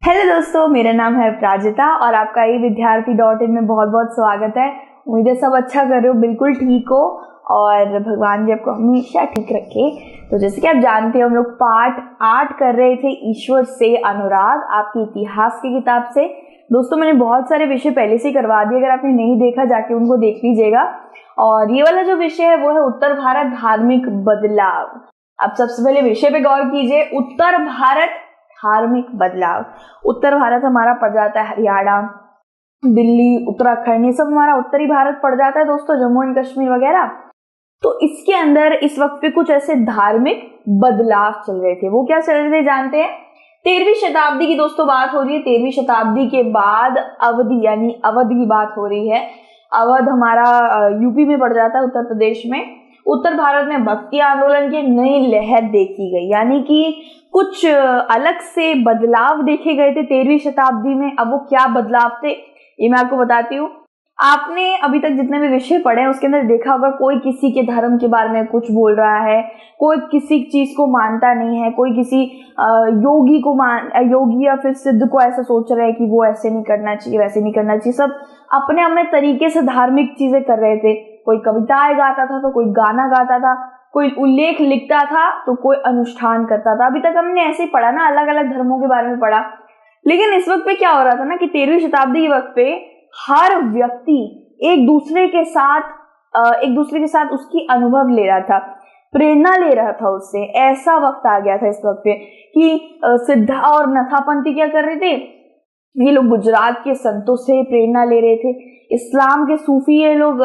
Hello दोस्तों, मेरा नाम है प्राजिता और आपका ई विद्यार्थी.in में बहुत बहुत स्वागत है। उम्मीद है सब अच्छा कर रहे हो, बिल्कुल ठीक हो और भगवान जी आपको हमेशा ठीक रखे। तो जैसे कि आप जानते हो, हम लोग पाठ 8 कर रहे थे, ईश्वर से अनुराग, आपकी इतिहास की किताब से। दोस्तों, मैंने बहुत सारे विषय पहले से करवा दिए, अगर आपने नहीं देखा जाके उनको देख लीजिएगा। और ये वाला जो विषय है वो है उत्तर भारत धार्मिक बदलाव। अब सबसे पहले विषय पे गौर कीजिए, उत्तर भारत धार्मिक बदलाव। उत्तर भारत हमारा पड़ जाता है हरियाणा, दिल्ली, उत्तराखंड, ये सब हमारा उत्तरी भारत पड़ जाता है दोस्तों, जम्मू एंड कश्मीर वगैरह। तो इसके अंदर इस वक्त पे कुछ ऐसे धार्मिक बदलाव चल रहे थे। वो क्या चल रहे थे जानते हैं? 13वीं शताब्दी की दोस्तों बात हो रही है। 13वीं शताब्दी के बाद अवधि यानी अवध की बात हो रही है। अवध हमारा यूपी में पड़ जाता है, उत्तर प्रदेश में। उत्तर भारत में भक्ति आंदोलन की नई लहर देखी गई, यानी कि कुछ अलग से बदलाव देखे गए थे 13वीं शताब्दी में। अब वो क्या बदलाव थे ये मैं आपको बताती हूँ। आपने अभी तक जितने भी विषय पढ़े हैं उसके अंदर देखा होगा, कोई किसी के धर्म के बारे में कुछ बोल रहा है, कोई किसी चीज को मानता नहीं है, कोई किसी योगी या फिर सिद्ध को ऐसा सोच रहा है कि वो ऐसे नहीं करना चाहिए, वैसे नहीं करना चाहिए। सब अपने अपने तरीके से धार्मिक चीजें कर रहे थे। कोई कविताएं गाता था तो कोई गाना गाता था, कोई उल्लेख लिखता था तो कोई अनुष्ठान करता था। अभी तक हमने ऐसे ही पढ़ा ना, अलग अलग धर्मों के बारे में पढ़ा। लेकिन इस वक्त पे क्या हो रहा था ना कि 13वीं शताब्दी के वक्त पे हर व्यक्ति एक दूसरे के साथ उसकी अनुभव ले रहा था, प्रेरणा ले रहा था उससे। ऐसा वक्त आ गया था इस वक्त पे कि सिद्धा और नथापंथी क्या कर रहे थे, ये लोग गुजरात के संतों से प्रेरणा ले रहे थे। इस्लाम के सूफी ये लोग,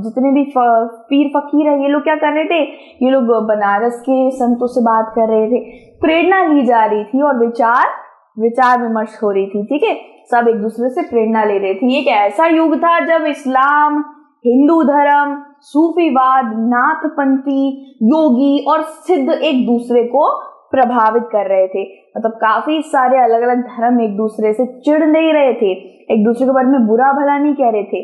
जितने भी पीर फकीर है, ये लोग क्या कर रहे थे, ये लोग बनारस के संतों से बात कर रहे थे। प्रेरणा ली जा रही थी और विचार विमर्श हो रही थी। ठीक है, सब एक दूसरे से प्रेरणा ले रहे थे। एक ऐसा युग था जब इस्लाम, हिंदू धर्म, सूफीवाद, नाथपंथी, योगी और सिद्ध एक दूसरे को प्रभावित कर रहे थे। मतलब काफी सारे अलग अलग धर्म एक दूसरे से चिढ़ नहीं रहे थे, एक दूसरे के बारे में बुरा भला नहीं कह रहे थे,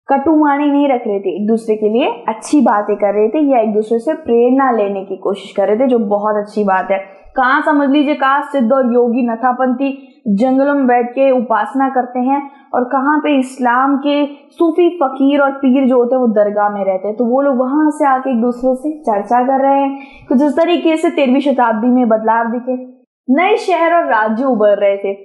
कटुवाणी नहीं रख रहे थे, एक दूसरे के लिए अच्छी बातें कर रहे थे या एक दूसरे से प्रेरणा लेने की कोशिश कर रहे थे, जो बहुत अच्छी बात है। कहाँ समझ लीजिए, कहाँ सिद्ध और योगी नथापंथी जंगलों में बैठ के उपासना करते हैं और कहाँ पे इस्लाम के सूफी फकीर और पीर जो होते हैं वो दरगाह में रहते हैं। तो वो लोग वहां से आके एक दूसरे से चर्चा कर रहे हैं। कुछ इस तरीके से 13वीं शताब्दी में बदलाव दिखे। नए शहर और राज्य उभर रहे थे।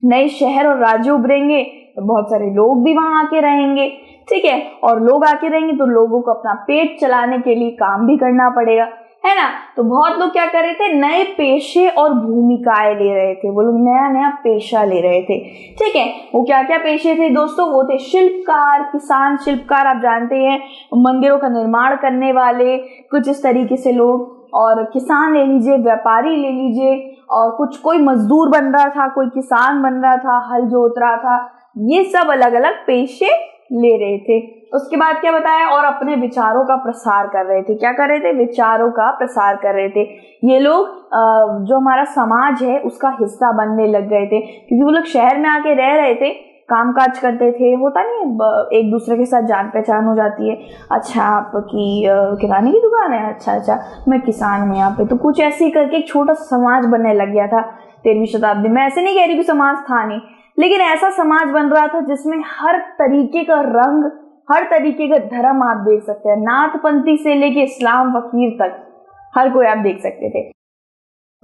नए शहर और राज्य उभरेंगे तो बहुत सारे लोग भी वहां आके रहेंगे। ठीक है, और लोग आके रहेंगे तो लोगों को अपना पेट चलाने के लिए काम भी करना पड़ेगा, है ना। तो बहुत लोग क्या कर रहे थे, नए पेशे और भूमिकाएं ले रहे थे। वो लोग नया नया पेशा ले रहे थे। ठीक है, वो क्या क्या पेशे थे दोस्तों? वो थे शिल्पकार, किसान शिल्पकार, आप जानते हैं, मंदिरों का निर्माण करने वाले, कुछ इस तरीके से लोग। और किसान ले लीजिए, व्यापारी ले लीजिए, और कोई मजदूर बन रहा था, कोई किसान बन रहा था, हल जोत रहा था। ये सब अलग अलग पेशे ले रहे थे। उसके बाद क्या बताया, और अपने विचारों का प्रसार कर रहे थे। क्या कर रहे थे? विचारों का प्रसार कर रहे थे। ये लोग जो हमारा समाज है उसका हिस्सा बनने लग गए थे, क्योंकि वो लोग शहर में आके रह रहे थे, काम काज करते थे। होता नहीं, एक दूसरे के साथ जान पहचान हो जाती है। अच्छा, आपकी किराने की दुकान है? अच्छा, मैं किसान हूँ यहाँ पे। तो कुछ ऐसे ही करके एक छोटा समाज बनने लग गया था 13वीं शताब्दी में। ऐसे नहीं कह रही कि समाज था नहीं, लेकिन ऐसा समाज बन रहा था जिसमें हर तरीके का रंग, हर तरीके का धर्म आप देख सकते हैं। नाथपंथी से लेके इस्लाम फकीर तक हर कोई आप देख सकते थे।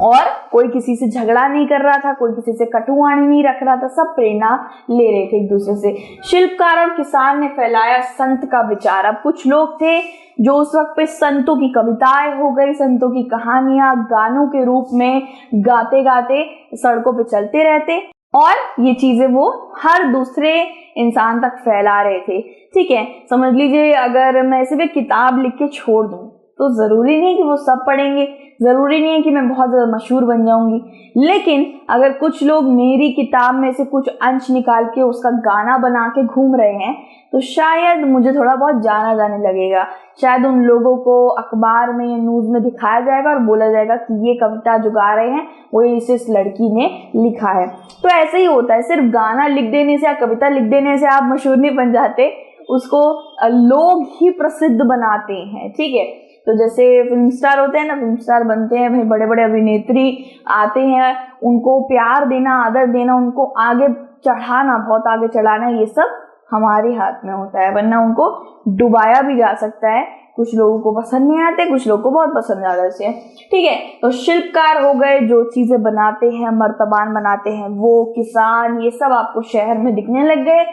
और कोई किसी से झगड़ा नहीं कर रहा था, कोई किसी से कटुवाणी नहीं रख रहा था, सब प्रेरणा ले रहे थे एक दूसरे से। शिल्पकार और किसान ने फैलाया संत का विचार। अब कुछ लोग थे जो उस वक्त पे संतों की कविताएं हो गई, संतों की कहानियां गानों के रूप में गाते गाते सड़कों पे चलते रहते, और ये चीजें वो हर दूसरे इंसान तक फैला रहे थे। ठीक है, समझ लीजिए, अगर मैं सिर्फ एक किताब लिख के छोड़ दूं तो जरूरी नहीं कि वो सब पढ़ेंगे, जरूरी नहीं है कि मैं बहुत ज्यादा मशहूर बन जाऊंगी। लेकिन अगर कुछ लोग मेरी किताब में से कुछ अंश निकाल के उसका गाना बना के घूम रहे हैं तो शायद मुझे थोड़ा बहुत जाना जाने लगेगा। शायद उन लोगों को अखबार में या न्यूज में दिखाया जाएगा और बोला जाएगा कि ये कविता जो गा रहे हैं वो इस लड़की ने लिखा है। तो ऐसे ही होता है, सिर्फ गाना लिख देने से या कविता लिख देने से आप मशहूर नहीं बन जाते, उसको लोग ही प्रसिद्ध बनाते हैं। ठीक है, तो जैसे फिल्म स्टार होते हैं ना, फिल्म स्टार बनते हैं भाई, बड़े बड़े अभिनेत्री आते हैं, उनको प्यार देना, आदर देना, उनको आगे चढ़ाना, बहुत आगे चढ़ाना, ये सब हमारे हाथ में होता है, वरना उनको डुबाया भी जा सकता है। कुछ लोगों को पसंद नहीं आते, कुछ लोगों को बहुत पसंद आ जाते हैं। ठीक है, तो शिल्पकार हो गए जो चीजें बनाते हैं, मर्तबान बनाते हैं, वो किसान, ये सब आपको शहर में दिखने लग गए।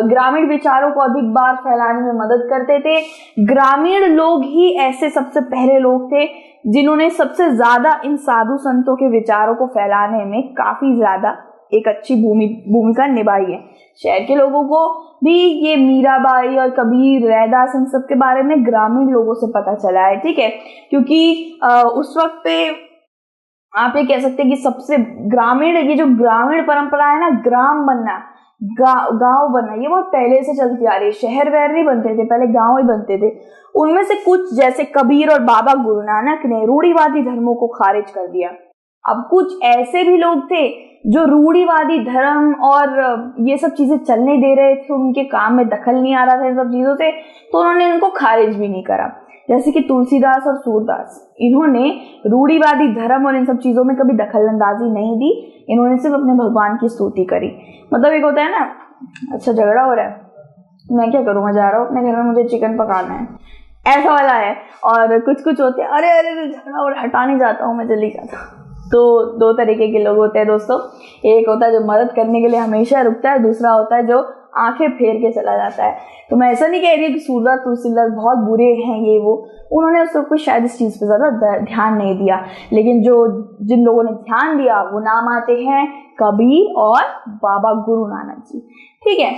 ग्रामीण विचारों को अधिक बार फैलाने में मदद करते थे। ग्रामीण लोग ही ऐसे सबसे पहले लोग थे जिन्होंने सबसे ज्यादा इन साधु संतों के विचारों को फैलाने में काफी ज्यादा एक अच्छी भूमिका निभाई है। शहर के लोगों को भी ये मीराबाई और कबीर, रैदास, इन सब के बारे में ग्रामीण लोगों से पता चला है। ठीक है, क्योंकि उस वक्त पे आप ये कह सकते हैं कि सबसे ग्रामीण, ये जो ग्रामीण परंपरा है ना, ग्राम बनना, गांव बनना, ये बहुत पहले से चलती आ रही है। शहर वहर नहीं बनते थे, पहले गांव ही बनते थे। उनमें से कुछ जैसे कबीर और बाबा गुरु नानक ने रूढ़िवादी धर्मों को खारिज कर दिया। अब कुछ ऐसे भी लोग थे जो रूढ़िवादी धर्म और ये सब चीजें चलने दे रहे थे, उनके काम में दखल नहीं आ रहा था इन सब चीजों से, तो उन्होंने इनको खारिज भी नहीं करा। जैसे कि तुलसीदास और सूरदास, इन्होंने रूढ़िवादी धर्म और इन सब चीजों में कभी दखलंदाजी नहीं दी, इन्होंने सिर्फ अपने भगवान की स्तुति करी। मतलब एक होता है ना, अच्छा झगड़ा हो रहा है, मैं क्या करूँ, मैं जा रहा हूँ अपने घर में, मुझे चिकन पकाना है, ऐसा वाला है। और कुछ कुछ होते हैं, अरे अरे झगड़ा और हटा नहीं जाता हूँ मैं, जल्दी जाता हूँ। तो दो तरीके के लोग होते हैं दोस्तों, एक होता है जो मदद करने के लिए हमेशा रुकता है, दूसरा होता है जो आंखें फेर के चला जाता है। तो मैं ऐसा नहीं कह रही कि सूरदास तुलसीदास बहुत बुरे हैं ये वो, उन्होंने उस वक्त शायद इस चीज पे ज्यादा ध्यान नहीं दिया, लेकिन जिन लोगों ने ध्यान दिया वो नाम आते हैं कबीर और बाबा गुरु नानक जी। ठीक है,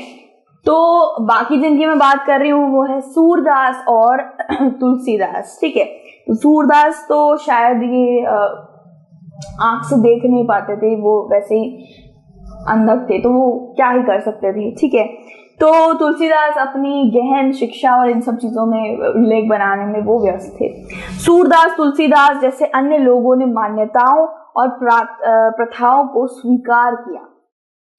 तो बाकी जिनकी मैं बात कर रही हूँ वो है सूरदास और तुलसीदास। ठीक है, तो सूरदास तो शायद ये आंख से देख नहीं पाते थे, वो वैसे ही अंधक थे, तो वो क्या ही कर सकते थे। ठीक है, तो तुलसीदास अपनी गहन शिक्षा और इन सब चीजों में उल्लेख बनाने में वो व्यस्त थे। सूरदास, तुलसीदास जैसे अन्य लोगों ने मान्यताओं और प्रथाओं को स्वीकार किया।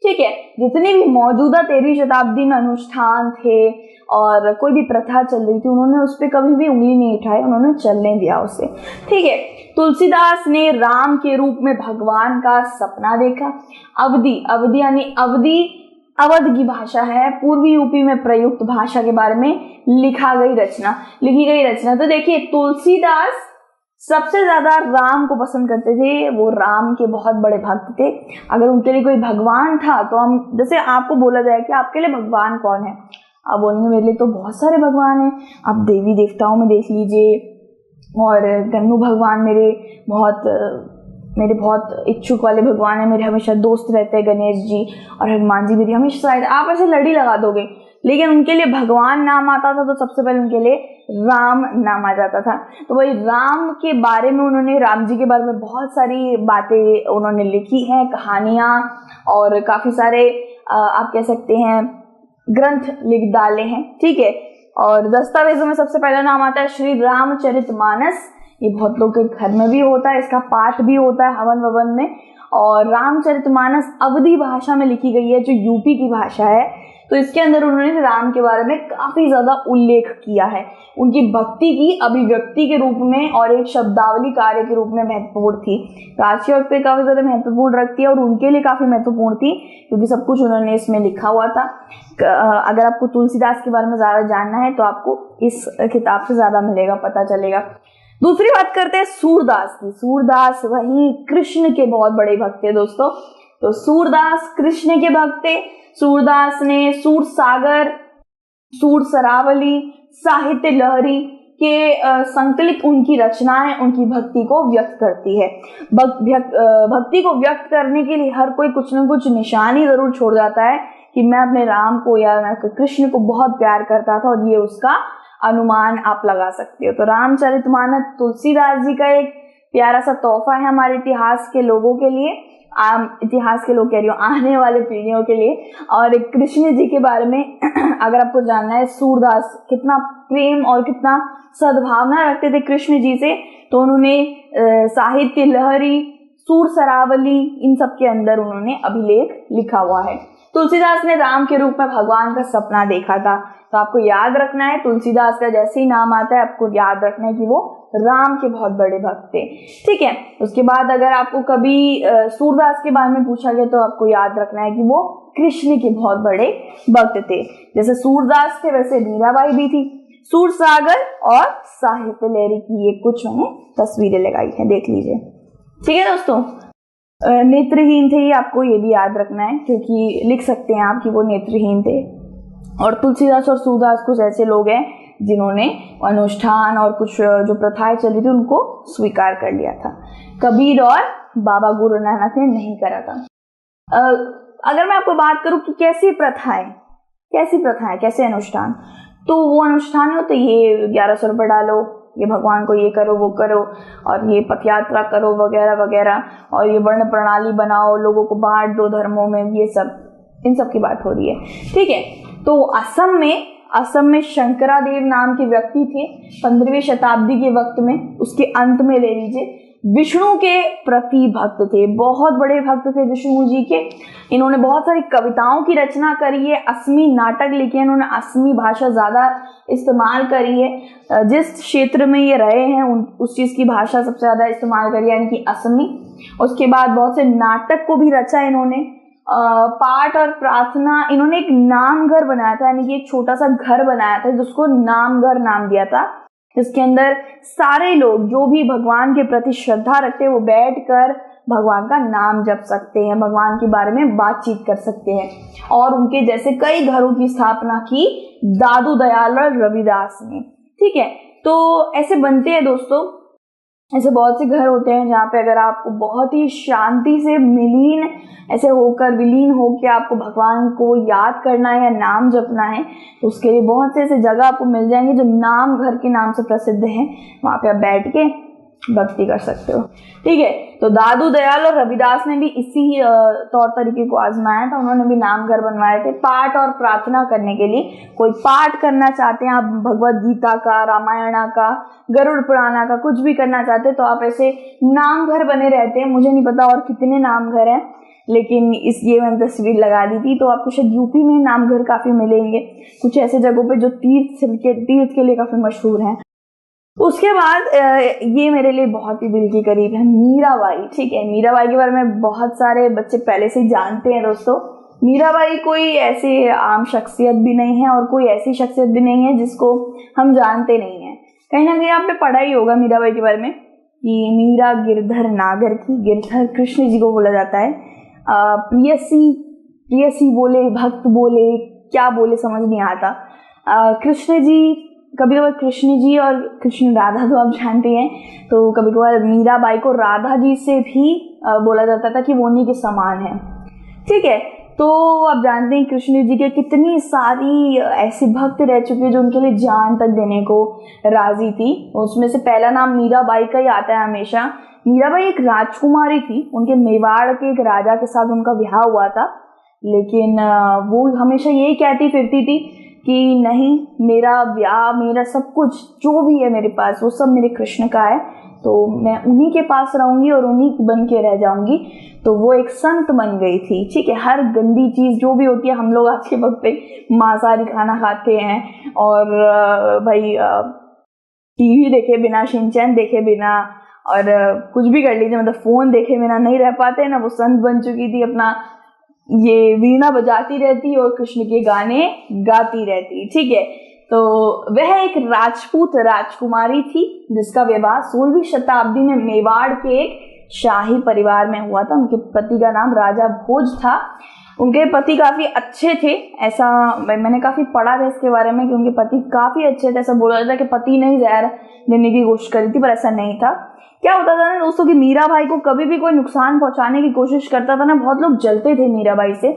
ठीक है, जितने भी मौजूदा 13वीं शताब्दी में अनुष्ठान थे और कोई भी प्रथा चल रही थी, उन्होंने उस पर कभी भी उंगली नहीं उठाई, उन्होंने चलने दिया उसे। ठीक है, तुलसीदास ने राम के रूप में भगवान का सपना देखा। अवधी यानी अवध की भाषा है, पूर्वी यूपी में प्रयुक्त भाषा के बारे में लिखी गई रचना। तो देखिए, तुलसीदास सबसे ज्यादा राम को पसंद करते थे, वो राम के बहुत बड़े भक्त थे। अगर उनके लिए कोई भगवान था तो हम, जैसे आपको बोला जाए कि आपके लिए भगवान कौन है, आप बोलेंगे मेरे लिए तो बहुत सारे भगवान हैं, आप देवी देवताओं में देख लीजिए, और गन्नू भगवान मेरे बहुत इच्छुक वाले भगवान है, मेरे हमेशा दोस्त रहते हैं गणेश जी, और हनुमान जी मेरी हमेशा साइड, आप ऐसे लड़ी लगा दोगे। लेकिन उनके लिए भगवान नाम आता था तो सबसे पहले उनके लिए राम नाम आ जाता था। तो वही राम के बारे में उन्होंने, राम जी के बारे में बहुत सारी बातें उन्होंने लिखी हैं, कहानियां, और काफी सारे आप कह सकते हैं ग्रंथ लिख डाले हैं। ठीक है, और दस्तावेजों में सबसे पहला नाम आता है श्री रामचरितमानस। ये बहुत लोग के घर में भी होता है, इसका पाठ भी होता है हवन ववन में। और रामचरितमानस अवधी भाषा में लिखी गई है, जो यूपी की भाषा है। तो इसके अंदर उन्होंने राम के बारे में काफी ज्यादा उल्लेख किया है, उनकी भक्ति की अभिव्यक्ति के रूप में और एक शब्दावली कार्य के रूप में महत्वपूर्ण थी। राशि पे काफी ज्यादा महत्वपूर्ण रखती है और उनके लिए काफी महत्वपूर्ण थी, क्योंकि सब कुछ उन्होंने इसमें लिखा हुआ था। अगर आपको तुलसीदास के बारे में ज्यादा जानना है तो आपको इस किताब से ज्यादा मिलेगा, पता चलेगा। दूसरी बात करते हैं सूरदास की। सूरदास वही कृष्ण के बहुत बड़े भक्त थे दोस्तों। तो सूरदास कृष्ण के भक्त थे। सूरदास ने सूर सागर, सूर सरावली, साहित्य लहरी के संकलित उनकी रचनाएं उनकी भक्ति को व्यक्त करती है। भक्ति को व्यक्त करने के लिए हर कोई कुछ न कुछ निशानी जरूर छोड़ जाता है कि मैं अपने राम को या मैं कृष्ण को बहुत प्यार करता था, और ये उसका अनुमान आप लगा सकते हो। तो रामचरितमानस तुलसीदास जी का एक प्यारा सा तोहफा है हमारे इतिहास के लोगों के लिए, इतिहास के लोग कह रही हूँ, आने वाले पीढ़ियों के लिए। और कृष्ण जी के बारे में अगर आपको जानना है, सूरदास कितना प्रेम और कितना सद्भावना रखते थे कृष्ण जी से, तो उन्होंने साहित्य लहरी, सूर सरावली, इन सब के अंदर उन्होंने अभिलेख लिखा हुआ है। तुलसीदास ने राम के रूप में भगवान का सपना देखा था। तो आपको याद रखना है, तुलसीदास का जैसे ही नाम आता है आपको याद रखना है कि वो राम के बहुत बड़े भक्त थे। ठीक है, उसके बाद अगर आपको कभी सूरदास के बारे में पूछा गया तो आपको याद रखना है कि वो कृष्ण के बहुत बड़े भक्त थे। जैसे सूरदास थे वैसे मीराबाई भी थी। सूरसागर और साहित्य लहरी की ये कुछ मैंने तस्वीरें लगाई हैं, देख लीजिए। ठीक है दोस्तों, नेत्रहीन थे, ये आपको ये भी याद रखना है क्योंकि लिख सकते हैं आप कि वो नेत्रहीन थे। और तुलसीदास और सूरदास कुछ ऐसे लोग हैं जिन्होंने अनुष्ठान और कुछ जो प्रथाएं चली थी उनको स्वीकार कर लिया था। कबीर और बाबा गुरु नानक ने नहीं करा था। अगर मैं आपको बात करूं कि कैसी प्रथाएं, कैसे अनुष्ठान, तो वो अनुष्ठान होते ये 1100 रुपये डालो, ये भगवान को ये करो वो करो, और ये पथ यात्रा करो वगैरह वगैरह, और ये वर्ण प्रणाली बनाओ, लोगों को बांट दो धर्मों में, ये सब, इन सब की बात हो रही है। ठीक है, तो असम में शंकरादेव नाम के व्यक्ति थे 15वीं शताब्दी के वक्त में, उसके अंत में ले लीजिए, विष्णु के प्रति भक्त थे, बहुत बड़े भक्त थे विष्णु जी के। इन्होंने बहुत सारी कविताओं की रचना करी है, असमी नाटक लिखे हैं इन्होंने, असमी भाषा ज्यादा इस्तेमाल करी है। जिस क्षेत्र में ये रहे हैं उस चीज की भाषा सबसे ज्यादा इस्तेमाल करी है, यानी कि असमी। उसके बाद बहुत से नाटक को भी रचा इन्होंने। पाठ और प्रार्थना, इन्होंने एक नाम घर बनाया था, यानी कि एक छोटा सा घर बनाया था जिसको नाम घर नाम दिया था। इसके अंदर सारे लोग जो भी भगवान के प्रति श्रद्धा रखते हैं वो बैठकर भगवान का नाम जप सकते हैं, भगवान के बारे में बातचीत कर सकते हैं। और उनके जैसे कई घरों की स्थापना की दादू दयाल और रविदास ने। ठीक है, तो ऐसे बनते हैं दोस्तों, ऐसे बहुत से घर होते हैं जहाँ पे अगर आपको बहुत ही शांति से विलीन होकर आपको भगवान को याद करना है या नाम जपना है, तो उसके लिए बहुत से ऐसे जगह आपको मिल जाएंगे जो नाम घर के नाम से प्रसिद्ध हैं। वहाँ पे आप बैठ के भक्ति कर सकते हो। ठीक है, तो दादू दयाल और रविदास ने भी इसी तौर तरीके को आजमाया था, उन्होंने भी नाम घर बनवाए थे पाठ और प्रार्थना करने के लिए। कोई पाठ करना चाहते हैं आप भगवत गीता का, रामायणा का, गरुड़ पुराना का, कुछ भी करना चाहते हैं तो आप ऐसे नाम घर बने रहते हैं। मुझे नहीं पता और कितने नाम घर हैं, लेकिन ये मैंने तस्वीर लगा दी थी। तो आपको शायद यूपी में नाम घर काफी मिलेंगे, कुछ ऐसे जगहों पे जो तीर्थ के लिए काफी मशहूर हैं। उसके बाद ये मेरे लिए बहुत ही दिल के करीब है, मीराबाई। ठीक है, मीराबाई के बारे में बहुत सारे बच्चे पहले से ही जानते हैं दोस्तों। मीराबाई कोई ऐसे आम शख्सियत भी नहीं है और कोई ऐसी शख्सियत भी नहीं है जिसको हम जानते नहीं हैं। कहीं ना कहीं आपने पढ़ा ही होगा मीराबाई के बारे में कि मीरा गिरधर नागर की, गिरधर कृष्ण जी को बोला जाता है। प्रियसी बोले, भक्त बोले, क्या बोले समझ नहीं आता। कृष्ण जी, कभी कभार कृष्ण जी और कृष्ण राधा तो आप जानते हैं, तो कभी कभार मीराबाई को राधा जी से भी बोला जाता था कि वो उन्हीं के समान है। ठीक है, तो आप जानते हैं कृष्ण जी के कितनी सारी ऐसी भक्त रह चुकी है जो उनके लिए जान तक देने को राजी थी। उसमें से पहला नाम मीराबाई का ही आता है हमेशा। मीराबाई एक राजकुमारी थी, उनके मेवाड़ के एक राजा के साथ उनका ब्याह हुआ था, लेकिन वो हमेशा यही कहती फिरती थी कि नहीं, मेरा ब्याह, मेरा सब कुछ जो भी है मेरे पास वो सब मेरे कृष्ण का है, तो मैं उन्हीं के पास रहूंगी और उन्हीं बन के रह जाऊंगी। तो वो एक संत बन गई थी। ठीक है, हर गंदी चीज जो भी होती है, हम लोग आज के वक्त पे मांसाहारी खाना खाते हैं और भाई टीवी देखे बिना, शिनचैन देखे बिना और कुछ भी कर लीजिए, मतलब फोन देखे बिना नहीं रह पाते ना। वो संत बन चुकी थी, अपना ये वीणा बजाती रहती और कृष्ण के गाने गाती रहती। ठीक है, तो वह एक राजपूत राजकुमारी थी जिसका विवाह 16वीं शताब्दी में मेवाड़ के एक शाही परिवार में हुआ था। उनके पति का नाम राजा भोज था। उनके पति काफी अच्छे थे, ऐसा मैंने काफी पढ़ा था इसके बारे में कि उनके पति काफी अच्छे थे। ऐसा बोला जाता है कि पति ने ही जहर देने की कोशिश करी थी, पर ऐसा नहीं था। क्या होता था ना दोस्तों कि मीराबाई को कभी भी कोई नुकसान पहुंचाने की कोशिश करता था ना, बहुत लोग जलते थे मीराबाई से,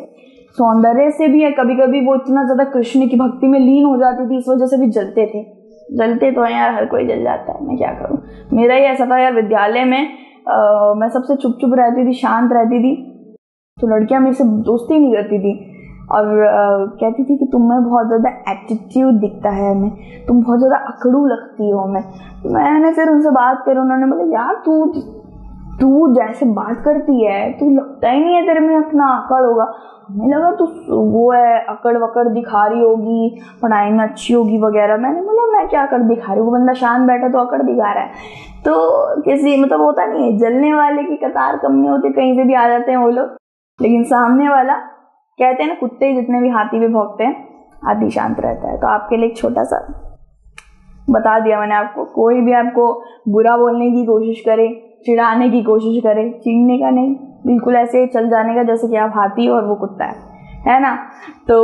सौंदर्य से भी है, कभी कभी वो इतना ज्यादा कृष्ण की भक्ति में लीन हो जाती थी, इस वजह से भी जलते थे। जलते तो है यार, हर कोई जल जाता है, मैं क्या करूं। मेरा ही ऐसा था यार, विद्यालय में मैं सबसे चुप चुप रहती थी, शांत रहती थी, तो लड़कियां मेरे से दोस्ती नहीं करती थी और कहती थी कि तुम में बहुत ज़्यादा एटीट्यूड दिखता है, हमें तुम बहुत ज़्यादा अकड़ू लगती हो। मैंने फिर उनसे बात करी, उन्होंने बोला यार तू तू जैसे बात करती है, तू लगता ही नहीं है तेरे में इतना अकड़ होगा। हमें लगा तू वो है अकड़ वकड़ दिखा रही होगी, पढ़ाई में अच्छी होगी वगैरह। मैंने बोला मैं क्या अकड़ दिखा रही हूँ, वो बंदा शांत बैठा तो अकड़ दिखा रहा है। तो किसी मतलब होता नहीं है, जलने वाले की कतार कम नहीं होती, कहीं से भी आ जाते हैं वो लोग। लेकिन सामने वाला, कहते हैं ना कुत्ते जितने भी हाथी पे भौंकते हैं, हाथी शांत रहता है। तो आपके लिए एक छोटा सा बता दिया मैंने आपको, कोई भी आपको बुरा बोलने की कोशिश करे, चिढ़ाने की कोशिश करे, चीढ़ने का नहीं, बिल्कुल ऐसे चल जाने का जैसे कि आप हाथी और वो कुत्ता है ना। तो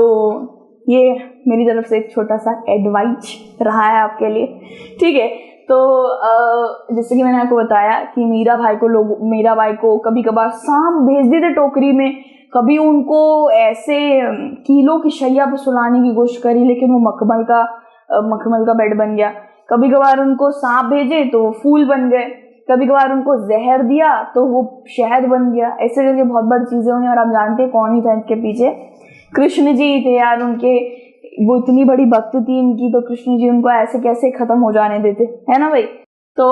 ये मेरी तरफ से एक छोटा सा एडवाइस रहा है आपके लिए, ठीक है। तो जैसे कि मैंने आपको बताया कि मीरा बाई को कभी कभार सांप भेज देते टोकरी में, कभी उनको ऐसे कीलों की शैया पर सुलाने की कोशिश करी, लेकिन वो मखमल का बेड बन गया। कभी कभार उनको सांप भेजे तो वो फूल बन गए, कभी कभार उनको जहर दिया तो वो शहद बन गया। ऐसे करके बहुत बड़ी चीजें हुई। और आप जानते हैं कौन ही था इनके पीछे? कृष्ण जी थे यार। उनके वो इतनी बड़ी भक्त थी इनकी, तो कृष्ण जी उनको ऐसे कैसे खत्म हो जाने देते, है ना भाई। तो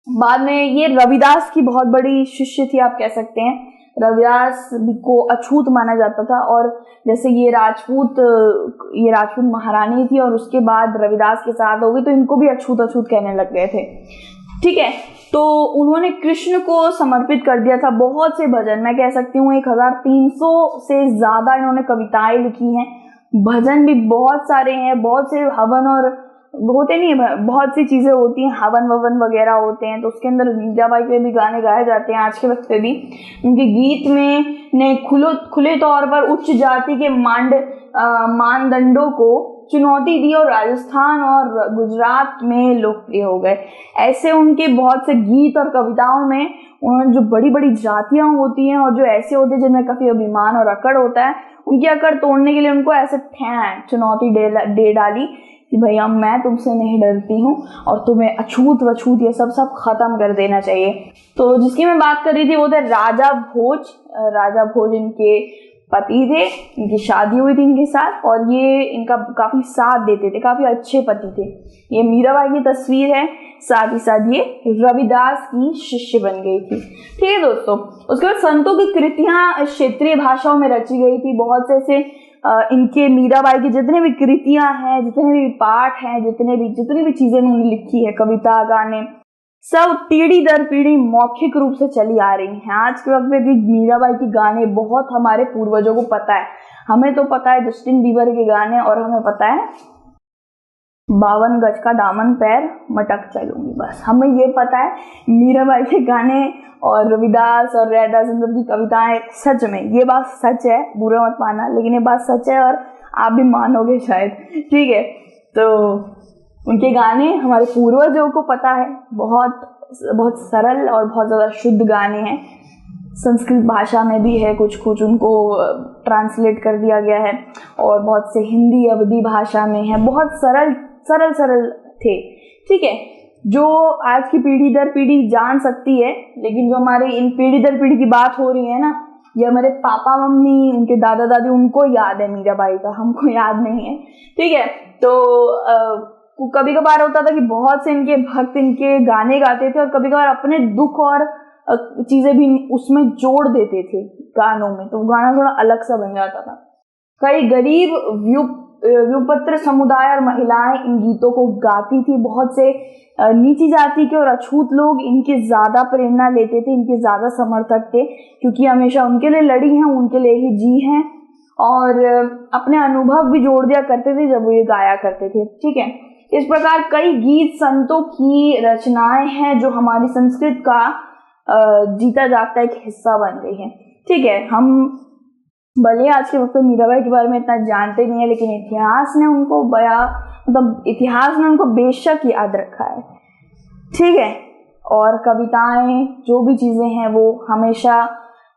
बाद में ये रविदास की बहुत बड़ी शिष्य थी, आप कह सकते हैं। रविदास को अछूत माना जाता था। और जैसे ये राजपूत महारानी थी और उसके बाद रविदास के साथ हो गई, तो इनको भी अछूत कहने लग गए थे, ठीक है। तो उन्होंने कृष्ण को समर्पित कर दिया था बहुत से भजन, मैं कह सकती हूँ 1300 से ज्यादा इन्होंने कविताएं लिखी हैं। भजन भी बहुत सारे हैं, बहुत से हवन और होते नहीं है, बहुत सी चीजें होती हैं, हवन ववन वगैरह होते हैं। तो उसके अंदर मीराबाई के भी गाने गाए जाते हैं आज के वक्त पे भी। उनके गीत में ने खुले तौर पर उच्च जाति के मानदंडों को चुनौती दी और राजस्थान और गुजरात में लोकप्रिय हो गए। ऐसे उनके बहुत से गीत और कविताओं में उन्होंने जो बड़ी बड़ी जातियां होती हैं और जो ऐसे होते हैं जिनमें काफी अभिमान और अकड़ होता है, उनकी अकड़ तोड़ने के लिए उनको ऐसे चुनौती दे डाली कि भैया मैं तुमसे नहीं डरती हूँ और तुम्हें अछूत वछूत ये सब खत्म कर देना चाहिए। तो जिसकी मैं बात कर रही थी वो थे राजा भोज इनके पति थे, इनकी शादी हुई थी इनके साथ और ये इनका काफी साथ देते थे, काफी अच्छे पति थे। ये मीराबाई की तस्वीर है, साथ ही साथ ये रविदास की शिष्य बन गई थी, ठीक है दोस्तों। उसके बाद संतों की कृतियां क्षेत्रीय भाषाओं में रची गई थी। बहुत से ऐसे इनके मीराबाई की जितने भी कृतियां हैं, जितने भी पाठ हैं, जितनी भी चीजें उन्होंने लिखी है, कविता गाने, सब पीढ़ी दर पीढ़ी मौखिक रूप से चली आ रही हैं। आज के वक्त में भी मीराबाई के गाने बहुत हमारे पूर्वजों को पता है। हमें तो पता है जस्टिन बीबर के गाने, और हमें पता है 52 गज का दामन पैर मटक चलूंगी, बस हमें ये पता है। मीराबाई के गाने और रविदास और रैदास की कविताएं, सच में ये बात सच है, बुरा मत मानना, लेकिन ये बात सच है और आप भी मानोगे शायद, ठीक है। तो उनके गाने हमारे पूर्वजों को पता है, बहुत सरल और बहुत ज़्यादा शुद्ध गाने हैं। संस्कृत भाषा में भी है, कुछ उनको ट्रांसलेट कर दिया गया है और बहुत से हिंदी अवधी भाषा में है। बहुत सरल थे, ठीक है, जो आज की पीढ़ी दर पीढ़ी जान सकती है। लेकिन जो हमारे इन पीढ़ी दर पीढ़ी की बात हो रही है ना, ये हमारे पापा मम्मी, उनके दादा दादी, उनको याद है मीराबाई का, हमको याद नहीं है, ठीक है। तो कभी कभार होता था कि बहुत से इनके भक्त इनके गाने गाते थे और कभी कभार अपने दुख और चीजें भी उसमें जोड़ देते थे गानों में, तो गाना थोड़ा अलग सा बन जाता था। कई गरीब व्युत्पन्न समुदाय और महिलाएं इन गीतों को गाती थी। बहुत से नीची जाति के और अछूत लोग इनकी ज्यादा प्रेरणा लेते थे, इनके ज्यादा समर्थक थे, क्योंकि हमेशा उनके लिए लड़ी हैं, उनके लिए ही जी हैं और अपने अनुभव भी जोड़ दिया करते थे जब वो ये गाया करते थे, ठीक है। इस प्रकार कई गीत संतों की रचनाएं हैं जो हमारी संस्कृत का जीता जागता एक हिस्सा बन गई है, ठीक है। हम भले आज के वक्त मीराबाई के बारे में इतना जानते नहीं है, लेकिन इतिहास ने उनको बेशक याद रखा है, ठीक है। और कविताएं, जो भी चीजें हैं, वो हमेशा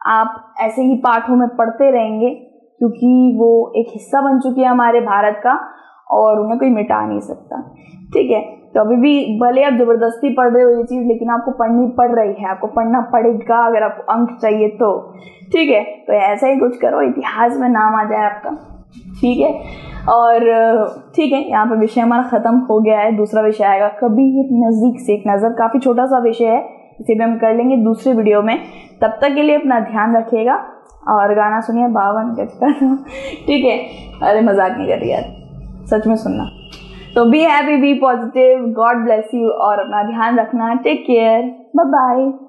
आप ऐसे ही पाठों में पढ़ते रहेंगे, क्योंकि वो एक हिस्सा बन चुकी है हमारे भारत का और उन्हें कोई मिटा नहीं सकता, ठीक है। तो अभी भी भले आप जबरदस्ती पढ़ रहे हो ये चीज, लेकिन आपको पढ़नी पड़ रही है, आपको पढ़ना पड़ेगा अगर आपको अंक चाहिए तो, ठीक है। तो ऐसा ही कुछ करो, इतिहास में नाम आ जाए आपका, ठीक है। और ठीक है, यहाँ पर विषय हमारा खत्म हो गया है। दूसरा विषय आएगा कबीर नजदीक से एक नजर, काफी छोटा सा विषय है, इसे भी हम कर लेंगे दूसरी वीडियो में। तब तक के लिए अपना ध्यान रखिएगा और गाना सुनिए 52 गज का। ठीक है, अरे मजाक नहीं कर रही यार, सच में सुनना। तो be happy, be positive, God bless you और अपना ध्यान रखना। Take care, bye bye.